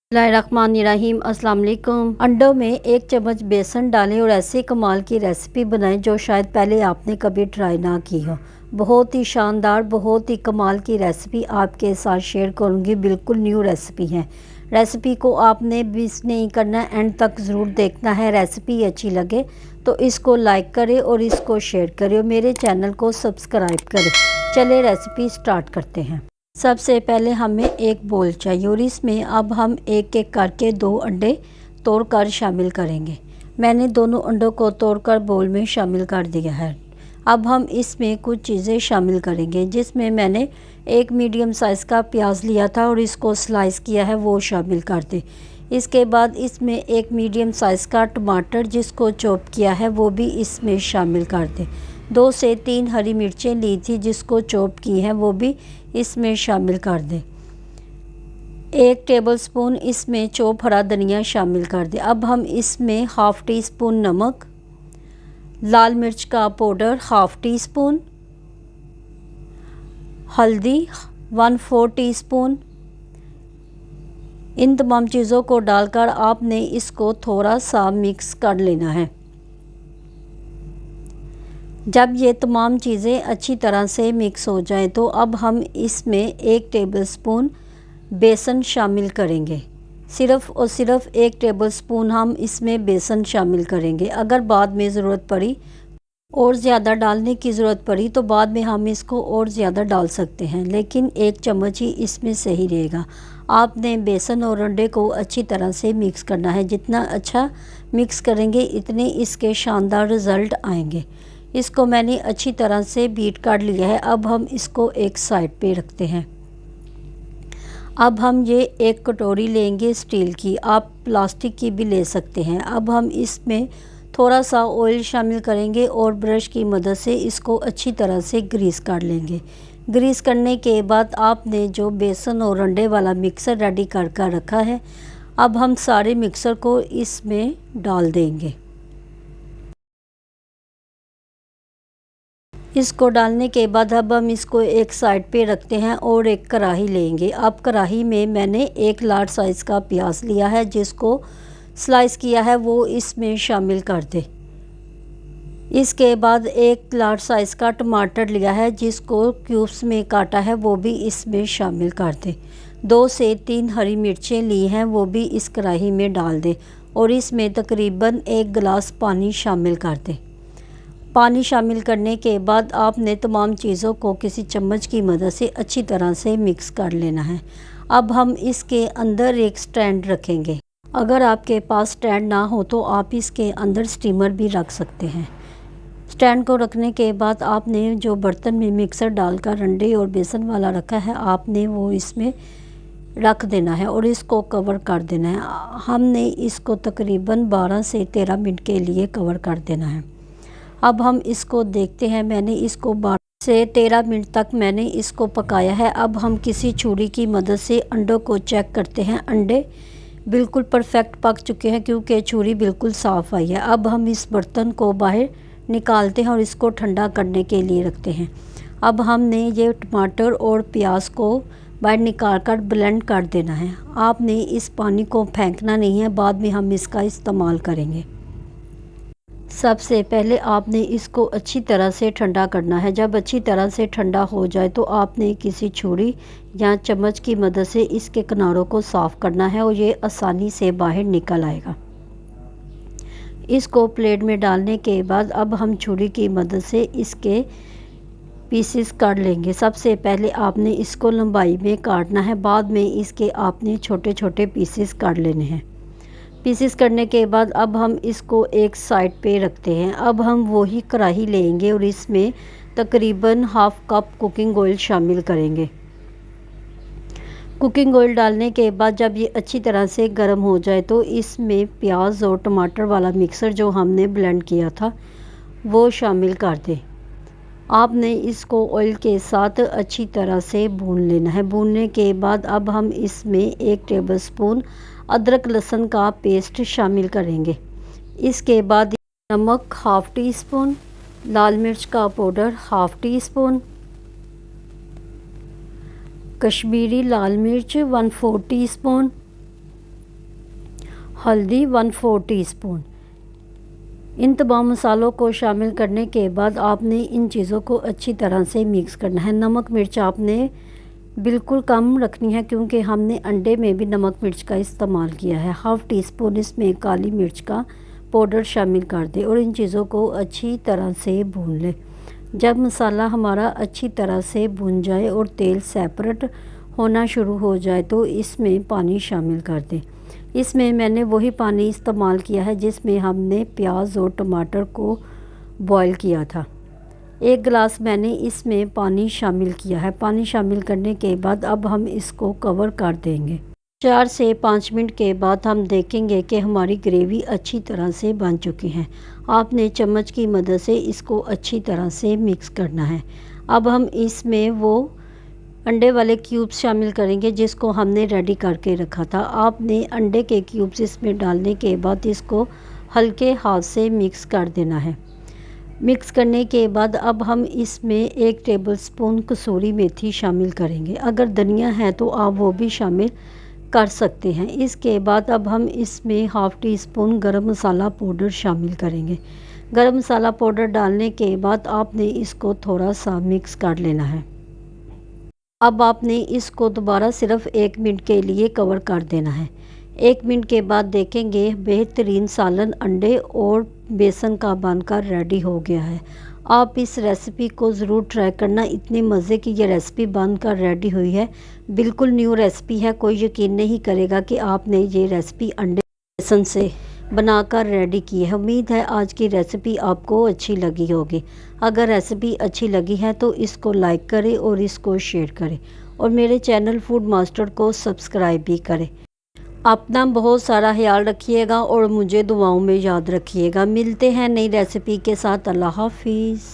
बिस्मिल्लाहिर्रहमानिर्रहीम। अस्सलाम वालेकुम। अंडों में एक चम्मच बेसन डालें और ऐसी कमाल की रेसिपी बनाएं जो शायद पहले आपने कभी ट्राई ना की हो। बहुत ही शानदार, बहुत ही कमाल की रेसिपी आपके साथ शेयर करूंगी। बिल्कुल न्यू रेसिपी है। रेसिपी को आपने मिस नहीं करना, एंड तक ज़रूर देखना है। रेसिपी अच्छी लगे तो इसको लाइक करें और इसको शेयर करें और मेरे चैनल को सब्सक्राइब करें। चले रेसिपी स्टार्ट करते हैं। सबसे पहले हमें एक बोल चाहिए और इसमें अब हम एक एक करके 2 अंडे तोड़कर शामिल करेंगे। मैंने दोनों अंडों को तोड़कर बोल में शामिल कर दिया है। अब हम इसमें कुछ चीज़ें शामिल करेंगे, जिसमें मैंने एक मीडियम साइज़ का प्याज लिया था और इसको स्लाइस किया है, वो शामिल कर दें। इसके बाद इसमें एक मीडियम साइज़ का टमाटर जिसको चॉप किया है वो भी इसमें शामिल कर दें। 2 से 3 हरी मिर्चें ली थी जिसको चॉप की हैं, वो भी इसमें शामिल कर दें। 1 टेबलस्पून इसमें चॉप हरा धनिया शामिल कर दें। अब हम इसमें हाफ़ टी स्पून नमक, लाल मिर्च का पाउडर हाफ़ टी स्पून, हल्दी 1/4 टीस्पून, इन तमाम चीज़ों को डालकर आपने इसको थोड़ा सा मिक्स कर लेना है। जब ये तमाम चीज़ें अच्छी तरह से मिक्स हो जाएं तो अब हम इसमें 1 टेबलस्पून बेसन शामिल करेंगे। सिर्फ़ और सिर्फ 1 टेबलस्पून हम इसमें बेसन शामिल करेंगे। अगर बाद में ज़रूरत पड़ी और ज़्यादा डालने की ज़रूरत पड़ी तो बाद में हम इसको और ज़्यादा डाल सकते हैं, लेकिन 1 चम्मच ही इसमें सही रहेगा। आपने बेसन और अंडे को अच्छी तरह से मिक्स करना है। जितना अच्छा मिक्स करेंगे इतने इसके शानदार रिज़ल्ट आएंगे। इसको मैंने अच्छी तरह से बीट कर लिया है। अब हम इसको एक साइड पे रखते हैं। अब हम ये एक कटोरी लेंगे स्टील की, आप प्लास्टिक की भी ले सकते हैं। अब हम इसमें थोड़ा सा ऑयल शामिल करेंगे और ब्रश की मदद से इसको अच्छी तरह से ग्रीस कर लेंगे। ग्रीस करने के बाद आपने जो बेसन और अंडे वाला मिक्सर रेडी कर रखा है, अब हम सारे मिक्सर को इसमें डाल देंगे। इसको डालने के बाद अब हम इसको एक साइड पे रखते हैं और एक कढ़ाई लेंगे। अब कढ़ाई में मैंने एक लार्ज साइज़ का प्याज लिया है जिसको स्लाइस किया है, वो इसमें शामिल कर दे। इसके बाद एक लार्ज साइज़ का टमाटर लिया है जिसको क्यूब्स में काटा है, वो भी इसमें शामिल कर दे। 2 से 3 हरी मिर्चें ली हैं, वो भी इस कढ़ाई में डाल दे और इसमें तकरीबन 1 गिलास पानी शामिल कर दे। पानी शामिल करने के बाद आपने तमाम चीज़ों को किसी चम्मच की मदद से अच्छी तरह से मिक्स कर लेना है। अब हम इसके अंदर एक स्टैंड रखेंगे। अगर आपके पास स्टैंड ना हो तो आप इसके अंदर स्टीमर भी रख सकते हैं। स्टैंड को रखने के बाद आपने जो बर्तन में मिक्सर डालकर अंडे और बेसन वाला रखा है, आपने वो इसमें रख देना है और इसको कवर कर देना है। हमने इसको तकरीबन 12 से 13 मिनट के लिए कवर कर देना है। अब हम इसको देखते हैं। मैंने इसको 12 से 13 मिनट तक मैंने इसको पकाया है। अब हम किसी छुरी की मदद से अंडों को चेक करते हैं। अंडे बिल्कुल परफेक्ट पक चुके हैं क्योंकि छुरी बिल्कुल साफ़ आई है। अब हम इस बर्तन को बाहर निकालते हैं और इसको ठंडा करने के लिए रखते हैं। अब हमने ये टमाटर और प्याज को बाहर निकाल कर ब्लेंड कर देना है। आपने इस पानी को फेंकना नहीं है, बाद में हम इसका इस्तेमाल करेंगे। सबसे पहले आपने इसको अच्छी तरह से ठंडा करना है। जब अच्छी तरह से ठंडा हो जाए तो आपने किसी छुरी या चम्मच की मदद से इसके किनारों को साफ़ करना है और ये आसानी से बाहर निकल आएगा। इसको प्लेट में डालने के बाद अब हम छुरी की मदद से इसके पीसेस काट लेंगे। सबसे पहले आपने इसको लंबाई में काटना है, बाद में इसके आपने छोटे छोटे पीसेस काट लेने हैं। पीसेस करने के बाद अब हम इसको एक साइड पे रखते हैं। अब हम वही कढ़ाई लेंगे और इसमें तकरीबन हाफ़ कप कुकिंग ऑयल शामिल करेंगे। कुकिंग ऑयल डालने के बाद जब ये अच्छी तरह से गर्म हो जाए तो इसमें प्याज और टमाटर वाला मिक्सर जो हमने ब्लेंड किया था वो शामिल कर दें। आपने इसको ऑयल के साथ अच्छी तरह से भून लेना है। भूनने के बाद अब हम इसमें 1 टेबलस्पून अदरक लहसुन का पेस्ट शामिल करेंगे। इसके बाद नमक हाफ़ टी स्पून, लाल मिर्च का powder half teaspoon, Kashmiri लाल मिर्च 1/4 टीस्पून, हल्दी 1/4 टीस्पून। इन तमाम मसालों को शामिल करने के बाद आपने इन चीज़ों को अच्छी तरह से मिक्स करना है। नमक मिर्च आपने बिल्कुल कम रखनी है क्योंकि हमने अंडे में भी नमक मिर्च का इस्तेमाल किया है। 1/2 टीस्पून इसमें काली मिर्च का पाउडर शामिल कर दें और इन चीज़ों को अच्छी तरह से भून लें। जब मसाला हमारा अच्छी तरह से भून जाए और तेल सेपरेट होना शुरू हो जाए तो इसमें पानी शामिल कर दें। इसमें मैंने वही पानी इस्तेमाल किया है जिसमें हमने प्याज और टमाटर को बॉईल किया था। 1 गिलास मैंने इसमें पानी शामिल किया है। पानी शामिल करने के बाद अब हम इसको कवर कर देंगे। 4 से 5 मिनट के बाद हम देखेंगे कि हमारी ग्रेवी अच्छी तरह से बन चुकी है। आपने चम्मच की मदद से इसको अच्छी तरह से मिक्स करना है। अब हम इसमें वो अंडे वाले क्यूब्स शामिल करेंगे जिसको हमने रेडी करके रखा था। आपने अंडे के क्यूब्स इसमें डालने के बाद इसको हल्के हाथ से मिक्स कर देना है। मिक्स करने के बाद अब हम इसमें 1 टेबलस्पून कसूरी मेथी शामिल करेंगे। अगर धनिया है तो आप वो भी शामिल कर सकते हैं। इसके बाद अब हम इसमें 1/2 टीस्पून गरम मसाला पाउडर शामिल करेंगे। गरम मसाला पाउडर डालने के बाद आपने इसको थोड़ा सा मिक्स कर लेना है। अब आपने इसको दोबारा सिर्फ 1 मिनट के लिए कवर कर देना है। 1 मिनट के बाद देखेंगे बेहतरीन सालन अंडे और बेसन का बनकर रेडी हो गया है। आप इस रेसिपी को ज़रूर ट्राई करना। इतनी मज़े की ये रेसिपी बनकर रेडी हुई है। बिल्कुल न्यू रेसिपी है। कोई यकीन नहीं करेगा कि आपने ये रेसिपी अंडे बेसन से बनाकर रेडी की है। उम्मीद है आज की रेसिपी आपको अच्छी लगी होगी। अगर रेसिपी अच्छी लगी है तो इसको लाइक करें और इसको शेयर करें और मेरे चैनल फूड मास्टर को सब्सक्राइब भी करें। अपना बहुत सारा ख्याल रखिएगा और मुझे दुआओं में याद रखिएगा। मिलते हैं नई रेसिपी के साथ। अल्लाह हाफिज़।